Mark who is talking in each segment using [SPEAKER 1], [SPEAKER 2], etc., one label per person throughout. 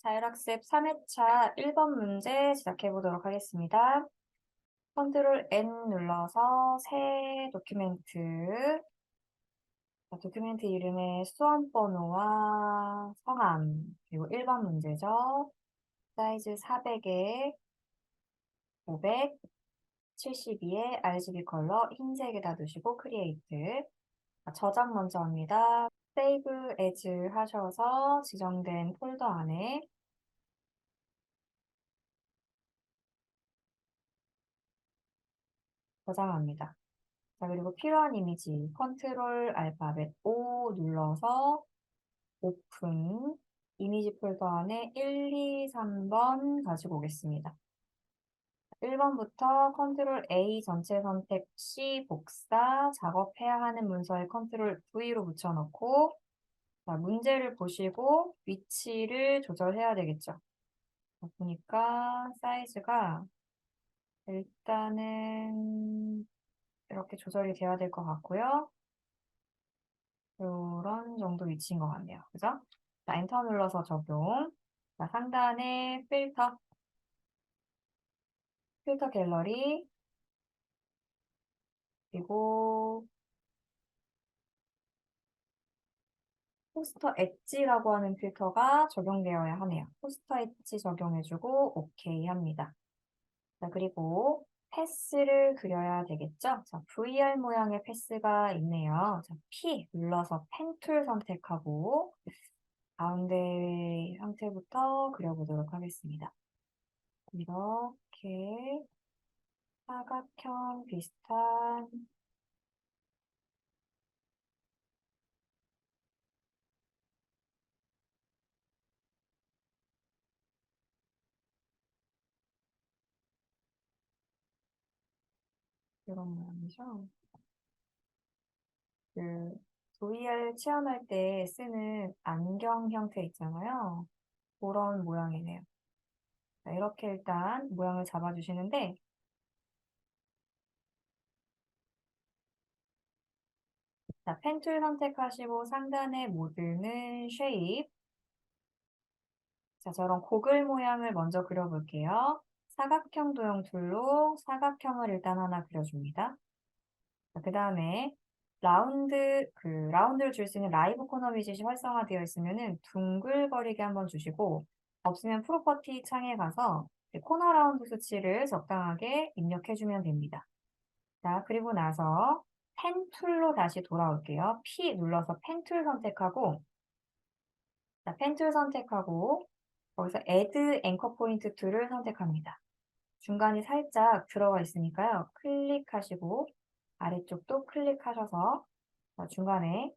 [SPEAKER 1] 자율학습 3회차 1번 문제 시작해 보도록 하겠습니다. 컨트롤 N 눌러서 새 도큐멘트, 도큐멘트 이름의 수험번호와 성함, 그리고 1번 문제죠. 사이즈 400에 500, 72에 RGB 컬러 흰색에다 두시고 크리에이트. 저장 먼저 합니다. 세이브 에즈 하셔서 지정된 폴더 안에 저장합니다. 자, 그리고 필요한 이미지 컨트롤 알파벳 O 눌러서 오픈 이미지 폴더 안에 1, 2, 3번 가지고 오겠습니다. 1번부터 컨트롤 A 전체 선택 C 복사 작업해야 하는 문서에 컨트롤 V로 붙여넣고 자, 문제를 보시고 위치를 조절해야 되겠죠. 보니까 사이즈가 일단은 이렇게 조절이 돼야 될 것 같고요. 이런 정도 위치인 것 같네요. 그죠? 자, 엔터 눌러서 적용. 자, 상단에 필터 갤러리, 그리고 포스터 엣지라고 하는 필터가 적용되어야 하네요. 포스터 엣지 적용해주고 오케이 합니다. 자, 그리고 패스를 그려야 되겠죠? 자, VR 모양의 패스가 있네요. 자, P 눌러서 펜 툴 선택하고 가운데 형태부터 그려보도록 하겠습니다. 이렇게 사각형 비슷한 이런 모양이죠. 그 VR 체험할 때 쓰는 안경 형태 있잖아요. 그런 모양이네요. 자, 이렇게 일단 모양을 잡아주시는데 자, 펜툴 선택하시고 상단의 모드는 쉐입 자, 저런 고글 모양을 먼저 그려볼게요. 사각형 도형 툴로 사각형을 일단 하나 그려줍니다. 그 다음에 라운드를 줄 수 있는 라이브 코너 위젯이 활성화되어 있으면은 둥글거리게 한번 주시고, 없으면 프로퍼티 창에 가서 코너 라운드 수치를 적당하게 입력해주면 됩니다. 자, 그리고 나서 펜 툴로 다시 돌아올게요. P 눌러서 펜 툴 선택하고, 자, 펜 툴 선택하고, 거기서 Add 앵커 포인트 툴을 선택합니다. 중간이 살짝 들어가 있으니까요. 클릭하시고 아래쪽도 클릭하셔서 중간에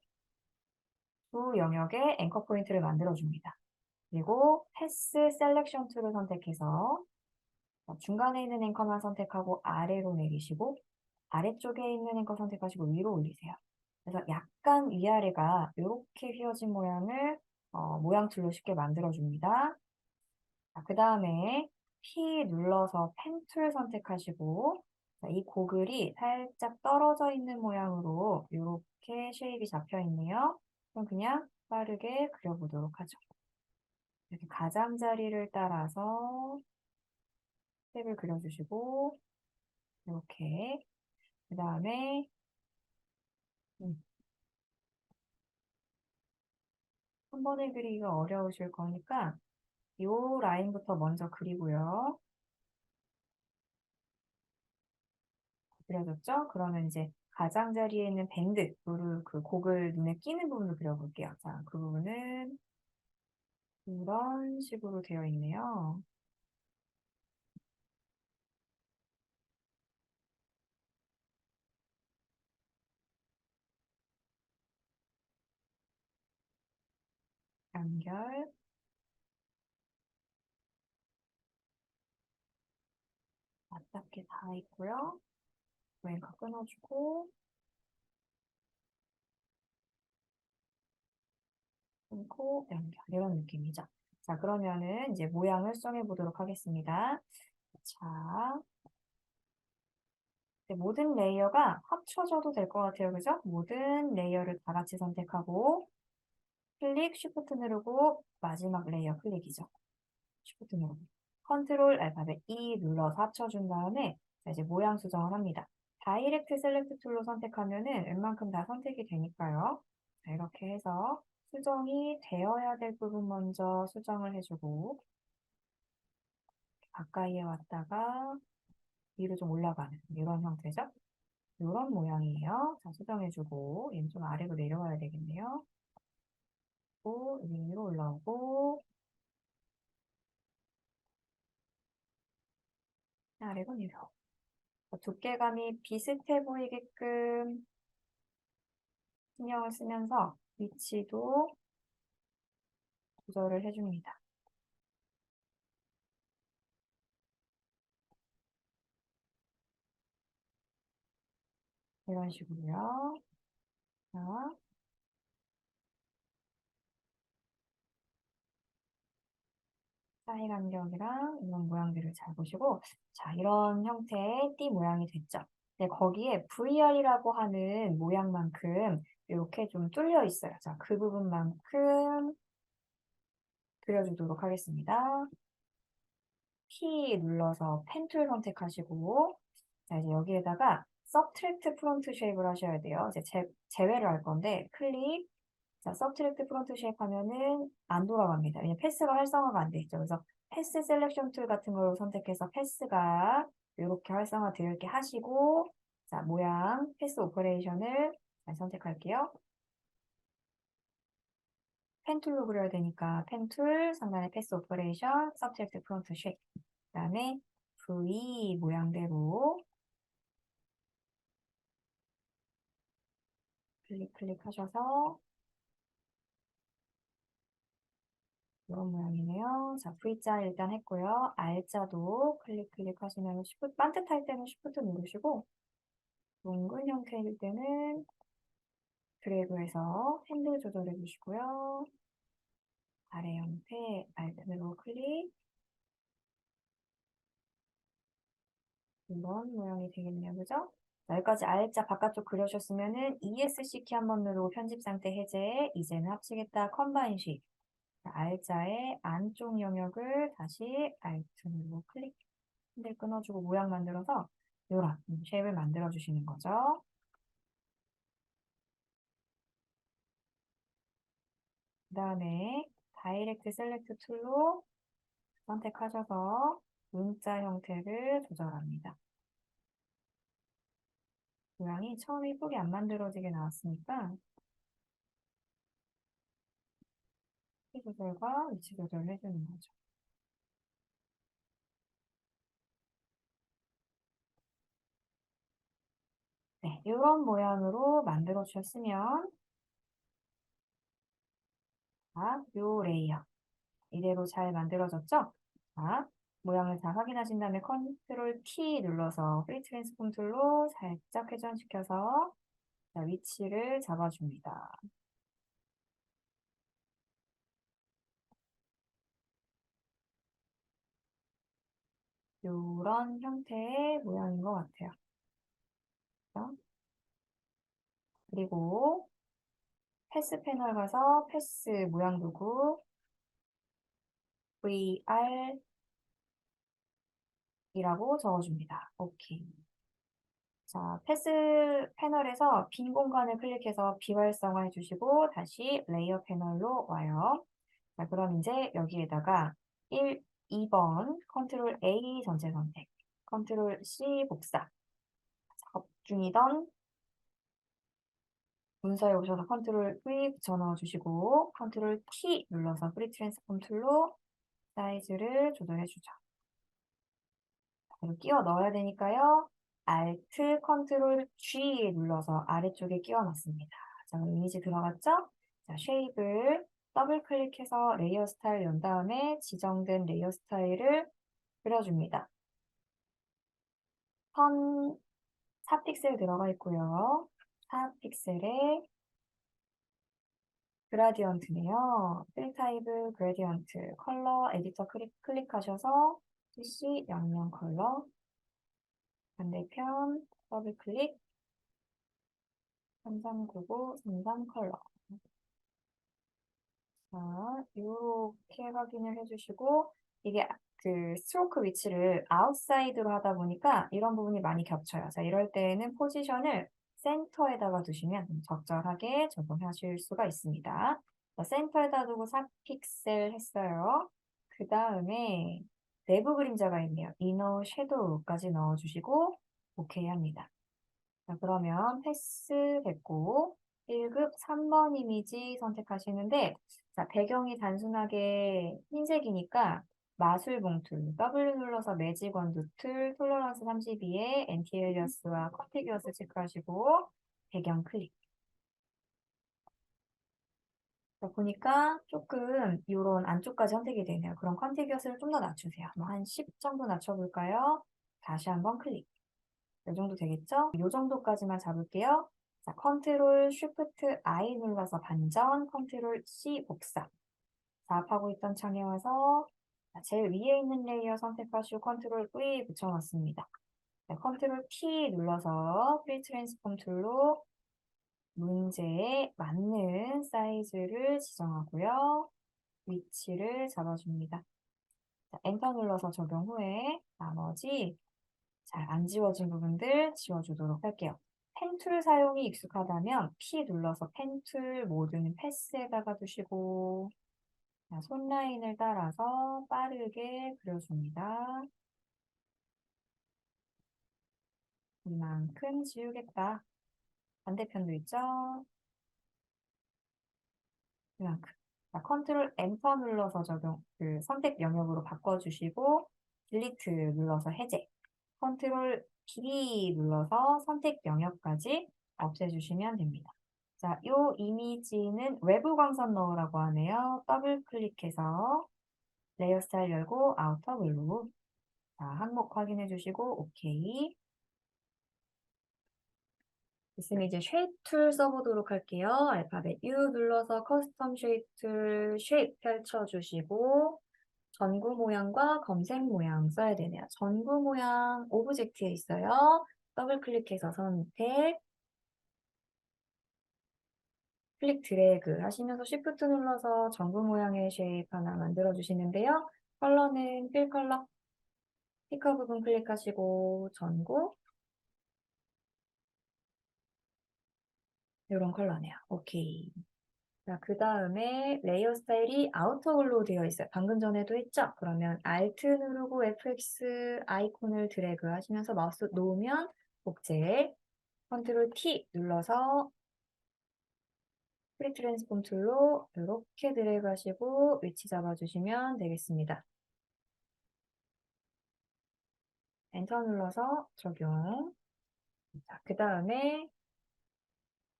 [SPEAKER 1] 두 영역에 앵커 포인트를 만들어줍니다. 그리고 패스 셀렉션 툴을 선택해서 중간에 있는 앵커만 선택하고 아래로 내리시고 아래쪽에 있는 앵커 선택하시고 위로 올리세요. 그래서 약간 위아래가 이렇게 휘어진 모양을 모양 툴로 쉽게 만들어줍니다. 그 다음에 P 눌러서 펜 툴 선택하시고 이 고글이 살짝 떨어져 있는 모양으로 이렇게 쉐입이 잡혀 있네요. 그럼 그냥 빠르게 그려보도록 하죠. 이렇게 가장자리를 따라서 쉐입을 그려주시고 이렇게 그 다음에 한 번에 그리기가 어려우실 거니까 이 라인부터 먼저 그리고요. 그려졌죠? 그러면 이제 가장자리에 있는 밴드, 그 곡을 눈에 끼는 부분을 그려볼게요. 자, 그 부분은 이런 식으로 되어 있네요. 연결, 맞닿게 다 있고요. 왼쪽 끊어주고, 끊고, 연결. 이런 느낌이죠. 자, 그러면은 이제 모양을 수정해 보도록 하겠습니다. 자, 모든 레이어가 합쳐져도 될 것 같아요. 그죠? 모든 레이어를 다 같이 선택하고, 클릭, 쉬프트 누르고, 마지막 레이어 클릭이죠. Shift 누르고. 컨트롤 알파벳 E 눌러서 합쳐준 다음에 자, 이제 모양 수정을 합니다. 다이렉트 셀렉트 툴로 선택하면은 웬만큼 다 선택이 되니까요. 자, 이렇게 해서 수정이 되어야 될 부분 먼저 수정을 해주고 가까이에 왔다가 위로 좀 올라가는 이런 형태죠. 이런 모양이에요. 자, 수정해주고 얘는 좀 아래로 내려와야 되겠네요. 또 위로 올라오고 아래로 내려오고 두께감이 비슷해 보이게끔 신경을 쓰면서 위치도 조절을 해줍니다. 이런 식으로요. 자, 사이 간격이랑 이런 모양들을 잘 보시고 자, 이런 형태의 띠 모양이 됐죠. 네, 거기에 VR이라고 하는 모양만큼 이렇게 좀 뚫려 있어요. 자, 그 부분만큼 그려주도록 하겠습니다. P 눌러서 펜 툴 선택하시고 자, 이제 여기에다가 서브트랙트 프론트 쉐입을 하셔야 돼요. 이제 제외를 할 건데 클릭 자, 서브트랙트 프론트 쉐입 하면은 안 돌아갑니다. 왜냐면 패스가 활성화가 안 돼 있죠. 그래서 패스 셀렉션 툴 같은 걸 선택해서 패스가 이렇게 활성화되어 있게 하시고 자, 모양 패스 오퍼레이션을 잘 선택할게요. 펜 툴로 그려야 되니까 펜 툴, 상단에 패스 오퍼레이션, 서브트랙트 프론트 쉐입 그다음에 V 모양대로 클릭하셔서 이런 모양이네요. 자, V자 일단 했고요. R자도 클릭하시면 반듯할 때는 Shift 누르시고 둥근 형태일 때는 드래그해서 핸들 조절해 주시고요. 아래 형태 Alt로 클릭 이런 모양이 되겠네요. 그죠? 여기까지 R자 바깥쪽 그려주셨으면은 ESC 키 한번 누르고 편집 상태 해제 이제는 합치겠다 컴바인 쉐입 R자의 안쪽 영역을 다시 Alt 누르고 클릭 핸들 끊어주고 모양 만들어서 이런 쉐입을 만들어 주시는 거죠. 그 다음에 다이렉트 셀렉트 툴로 선택하셔서 문자 형태를 조절합니다. 모양이 처음에 이쁘게 안 만들어지게 나왔으니까 키 조절과 위치 조절을 해주는 거죠. 네, 이런 모양으로 만들어 주셨으면 자, 요 레이어 이대로 잘 만들어졌죠? 자, 모양을 다 확인하신 다음에 컨트롤 T 눌러서 프리 트랜스폼 툴로 살짝 회전시켜서 자, 위치를 잡아줍니다. 이런 형태의 모양인 것 같아요. 그렇죠? 그리고 패스 패널 가서 패스 모양 도구 VR이라고 적어줍니다. 오케이. 자, 패스 패널에서 빈 공간을 클릭해서 비활성화 해주시고 다시 레이어 패널로 와요. 자, 그럼 이제 여기에다가 2번 컨트롤 A 전체 선택, 컨트롤 C 복사, 작업 중이던 문서에 오셔서 컨트롤 V 붙여 넣어주시고 컨트롤 T 눌러서 프리 트랜스폼 툴로 사이즈를 조절해주죠. 그리고 끼워 넣어야 되니까요. Alt 컨트롤 G 눌러서 아래쪽에 끼워 넣습니다. 자, 그럼 이미지 들어갔죠? 자, 쉐입을 더블 클릭해서 레이어 스타일 연 다음에 지정된 레이어 스타일을 그려줍니다. 선 4픽셀 들어가 있고요. 4픽셀에 그라디언트네요. 필 타입을 그라디언트, 컬러 에디터 클릭하셔서 CC 양면 컬러, 반대편 더블 클릭, 3399, 33 컬러. 자, 이렇게 확인을 해주시고 이게 그 스트로크 위치를 아웃사이드로 하다 보니까 이런 부분이 많이 겹쳐요. 자, 이럴 때에는 포지션을 센터에다가 두시면 적절하게 적용하실 수가 있습니다. 자, 센터에다 두고 4픽셀 했어요. 그 다음에 내부 그림자가 있네요. 이너 섀도우까지 넣어주시고 오케이 합니다. 자, 그러면 패스 됐고 1급 3번 이미지 선택하시는데 자, 배경이 단순하게 흰색이니까 마술 봉투 W 눌러서 매직 원두 툴 톨러런스 32에 엔티에리어스와 컨티규어스 체크하시고 배경 클릭. 자, 보니까 조금 이런 안쪽까지 선택이 되네요. 그럼 컨티규어스를 좀 더 낮추세요. 뭐 한 10 정도 낮춰볼까요? 다시 한번 클릭. 이 정도 되겠죠? 이 정도까지만 잡을게요. 자, 컨트롤 쉬프트 I 눌러서 반전, 컨트롤 C 복사. 작업하고 있던 창에 와서 제일 위에 있는 레이어 선택하시고 컨트롤 V 붙여놨습니다. 네, 컨트롤 T 눌러서 프리 트랜스폼 툴로 문제에 맞는 사이즈를 지정하고요. 위치를 잡아줍니다. 자, 엔터 눌러서 적용 후에 나머지 잘 안 지워진 부분들 지워주도록 할게요. 펜툴 사용이 익숙하다면 P 눌러서 펜툴 모드는 패스에다가 두시고 자, 손 라인을 따라서 빠르게 그려줍니다. 이만큼 지우겠다. 반대편도 있죠? 이만큼. 자, 컨트롤 엔터 눌러서 적용, 선택 영역으로 바꿔주시고 딜리트 눌러서 해제. 컨트롤 D 눌러서 선택 영역까지 없애주시면 됩니다. 자, 요 이미지는 외부 광선 넣으라고 하네요. 더블 클릭해서 레이어 스타일 열고 아우터 블루. 자, 항목 확인해 주시고 오케이. 있으면 이제 쉐입 툴 써보도록 할게요. 알파벳 U 눌러서 커스텀 쉐입 툴 쉐입 펼쳐주시고 전구 모양과 검색 모양 써야 되네요. 전구 모양 오브젝트에 있어요. 더블 클릭해서 선택, 클릭 드래그 하시면서 Shift 눌러서 전구 모양의 쉐입 하나 만들어 주시는데요. 컬러는 필 컬러, 피커 부분 클릭하시고 전구 이런 컬러네요. 오케이. 자, 그 다음에 레이어 스타일이 아우터글로 되어 있어요. 방금 전에도 했죠? 그러면 Alt 누르고 FX 아이콘을 드래그 하시면서 마우스 놓으면 복제, 컨트롤 T 눌러서 프리 트랜스폼 툴로 이렇게 드래그 하시고 위치 잡아주시면 되겠습니다. 엔터 눌러서 적용. 자, 그 다음에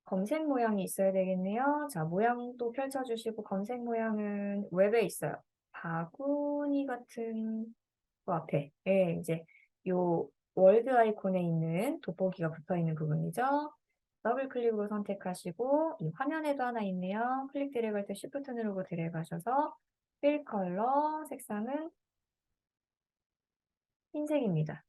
[SPEAKER 1] 검색 모양이 있어야 되겠네요. 자, 모양도 펼쳐주시고 검색 모양은 웹에 있어요. 바구니 같은 거 앞에. 예, 이제 요 월드 아이콘에 있는 돋보기가 붙어 있는 부분이죠. 더블 클릭으로 선택하시고 이 화면에도 하나 있네요. 클릭 드래그 할 때 Shift 누르고 드래그 하셔서 필 컬러 색상은 흰색입니다.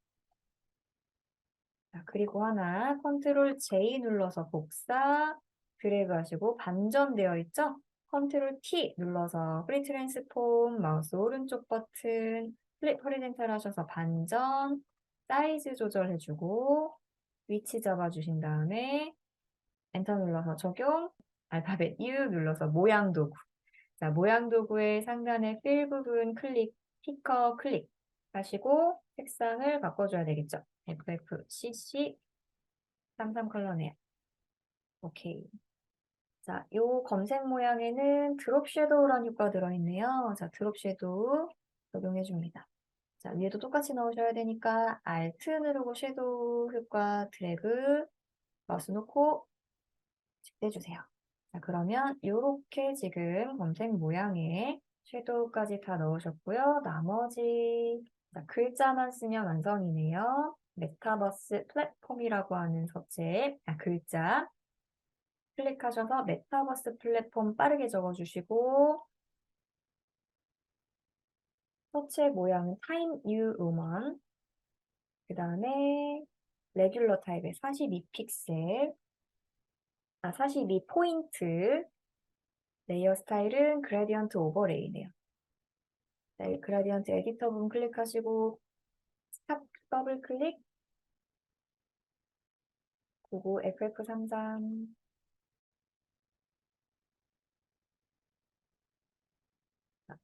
[SPEAKER 1] 자, 그리고 하나 컨트롤 J 눌러서 복사 드래그 하시고 반전되어 있죠? 컨트롤 T 눌러서 프리 트랜스폼 마우스 오른쪽 버튼 플립 허리젠탈 하셔서 반전 사이즈 조절해주고 위치 잡아주신 다음에 엔터 눌러서 적용 알파벳 U 눌러서 모양 도구 자, 모양 도구의 상단의 필 부분 클릭 피커 클릭 하시고 색상을 바꿔줘야 되겠죠? FFCC 33 컬러네요. 오케이. 자, 요 검색 모양에는 드롭 섀도우라는 효과가 들어있네요. 자, 드롭 섀도우 적용해줍니다. 자, 위에도 똑같이 넣으셔야 되니까 Alt 누르고 섀도우 효과 드래그 마우스 놓고 직대주세요. 자, 그러면 이렇게 지금 검색 모양에 섀도우까지 다 넣으셨고요. 나머지 자, 글자만 쓰면 완성이네요. 메타버스 플랫폼이라고 하는 서체, 글자 클릭하셔서 메타버스 플랫폼 빠르게 적어주시고 서체 모양은 타임 뉴 로만 그 다음에 레귤러 타입의 42픽셀 42포인트 레이어 스타일은 그라디언트 오버레이네요. 네, 그라디언트 에디터 부분 클릭하시고 스탑 더블 클릭 그리고 FF33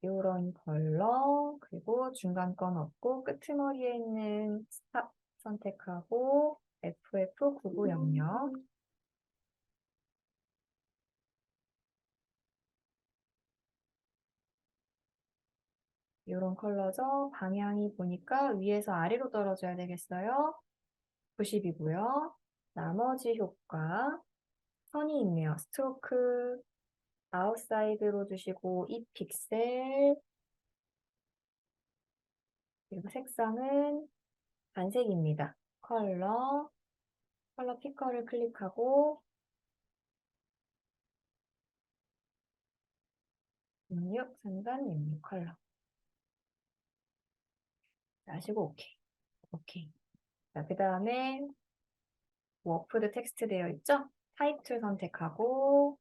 [SPEAKER 1] 이런 컬러 그리고 중간 건 없고 끄트머리에 있는 스탑 선택하고 FF9900 이런 컬러죠. 방향이 보니까 위에서 아래로 떨어져야 되겠어요. 90이고요. 나머지 효과 선이 있네요. 스트로크 아웃사이드로 주시고 2픽셀 그리고 색상은 단색입니다. 컬러 피커를 클릭하고 06 3단 06 컬러 하시고 오케이. 오케이. 자, 그 다음에 워프드 텍스트 되어 있죠? 타이틀 선택하고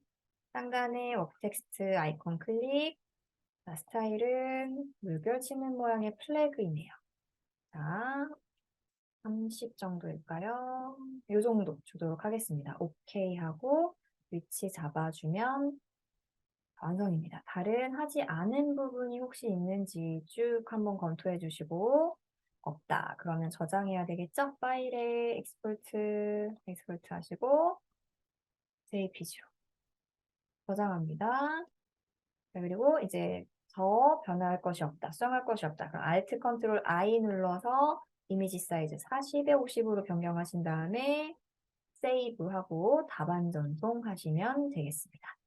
[SPEAKER 1] 상단에 워프 텍스트 아이콘 클릭. 자, 스타일은 물결 치는 모양의 플래그이네요. 자, 30 정도일까요? 이 정도 주도록 하겠습니다. 오케이 하고 위치 잡아주면 완성입니다. 다른 하지 않은 부분이 혹시 있는지 쭉 한번 검토해 주시고 없다. 그러면 저장해야 되겠죠? 파일에 익스포트 하시고 JPG로 저장합니다. 그리고 이제 더 변화할 것이 없다. 수정할 것이 없다. 그럼 Alt Ctrl I 눌러서 이미지 사이즈 40에 50으로 변경하신 다음에 세이브하고 다반 전송하시면 되겠습니다.